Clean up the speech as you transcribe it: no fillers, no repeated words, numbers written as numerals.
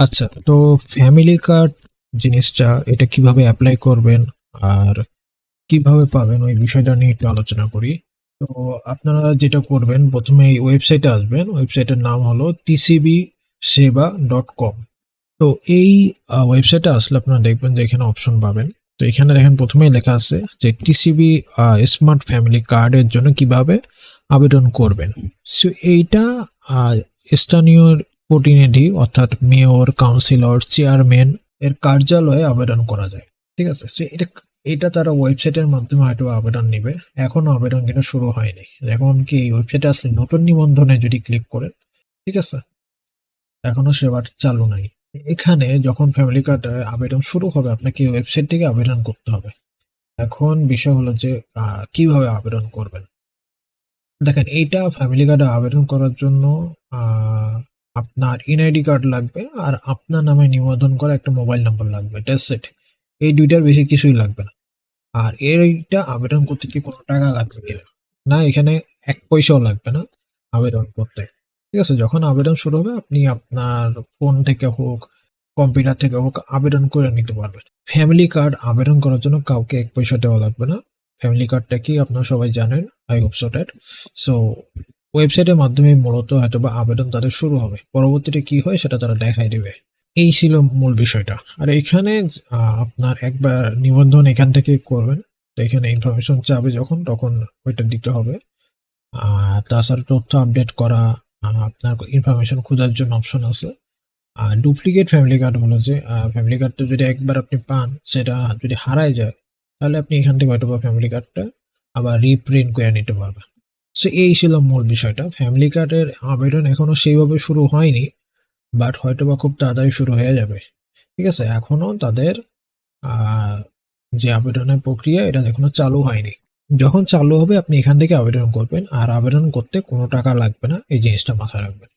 আচ্ছা, তো family card জিনিসটা এটা কিভাবে এপ্লাই করবেন আর কিভাবে পাবেন ওই বিষয়টা নিয়ে একটু আলোচনা করি। তো আপনারা যেটা করবেন, প্রথমে এই ওয়েবসাইটে আসবেন। ওয়েবসাইটের নাম হলো tcbseva.com। তো এই ওয়েবসাইটে আসলে আপনারা দেখবেন যে এখানে অপশন পাবেন। তো এখানে দেখেন প্রথমেই লেখা আছে যে টিসিবি স্মার্ট ফ্যামিলি কার্ডের জন্য কিভাবে আবেদন করবেন। সো এইটা আহ, স্থানীয় প্রতিনিধি অর্থাৎ মেয়র, কাউন্সিলর, চেয়ারম্যান এর কার্যালয়ে আবেদন করা যায়। ঠিক আছে? সো এটা এটা তারা ওয়েবসাইটের মাধ্যমে হয়তো আবেদন নিবে। এখনো আবেদন কিন্তু শুরু হয়নি। এখন কি ওয়েবসাইটে আসলে নতুন নিবন্ধনে যদি ক্লিক করেন, ঠিক আছে, এখনো সেবার চালু নাই। এখানে যখন ফ্যামিলি কার্ড আবেদন শুরু হবে আপনাকে ওয়েবসাইট থেকে আবেদন করতে হবে। এখন বিষয় হলো যে কিভাবে আবেদন করবেন। দেখেন, এইটা ফ্যামিলি কার্ডে আবেদন করার জন্য আহ, আপনার এনআইডি কার্ড লাগবে আর আপনার নামে নিবন্ধন করা একটা মোবাইল নাম্বার লাগবে। That's it. এই দুইটার বেশি কিছুই লাগবে না। আর এইটা আবেদন করতে কি কোনো টাকা লাগবে কিনা? না, এখানে এক পয়সাও লাগবে না আবেদন করতে। ঠিক আছে? যখন আবেদন শুরু হবে আপনি আপনার ফোন থেকে হোক, কম্পিউটার থেকে হোক আবেদন করে নিতে পারবেন। ফ্যামিলি কার্ড আবেদন করার জন্য কাউকে এক পয়সা দেওয়া লাগবে না। ফ্যামিলি কার্ডটা কি আপনারা সবাই জানেন, I hope so that. So ওয়েবসাইটের মাধ্যমে মূলত হয়তোবা আবেদন তাদের শুরু হবে। পরবর্তীতে কি হয় সেটা তারা দেখাই দিবে। এই ছিল মূল বিষয়টা। আর এখানে আপনার একবার নিবন্ধন এখান থেকে করবেন। তো এখানে ইনফরমেশন চাবে যখন, তখন ওইটা দিতে হবে। তাছাড়া তথ্য আপডেট করা, আপনার ইনফরমেশন খোঁজার জন্য অপশন আছে। আর ডুপ্লিকেট ফ্যামিলি কার্ড হলো যে ফ্যামিলি কার্ডটা যদি একবার আপনি পান, সেটা যদি হারায় যায়, তাহলে আপনি এখান থেকে হয়তোবা ফ্যামিলি কার্ডটা আবার রিপ্রিন্ট করে নিতে পারবেন। সো এই ছিল মূল বিষয়টা। ফ্যামিলি কার্ডের আবেদন এখনো সেইভাবে শুরু হয়নি, বাট হয়তোবা খুব তাড়াতাড়ি শুরু হয়ে যাবে। ঠিক আছে? এখনো তাদের আহ, যে আবেদনের প্রক্রিয়া এটা এখনো চালু হয়নি। যখন চালু হবে আপনি এখান থেকে আবেদন করবেন, আর আবেদন করতে কোনো টাকা লাগবে না, এই জিনিসটা মাথায় রাখবেন।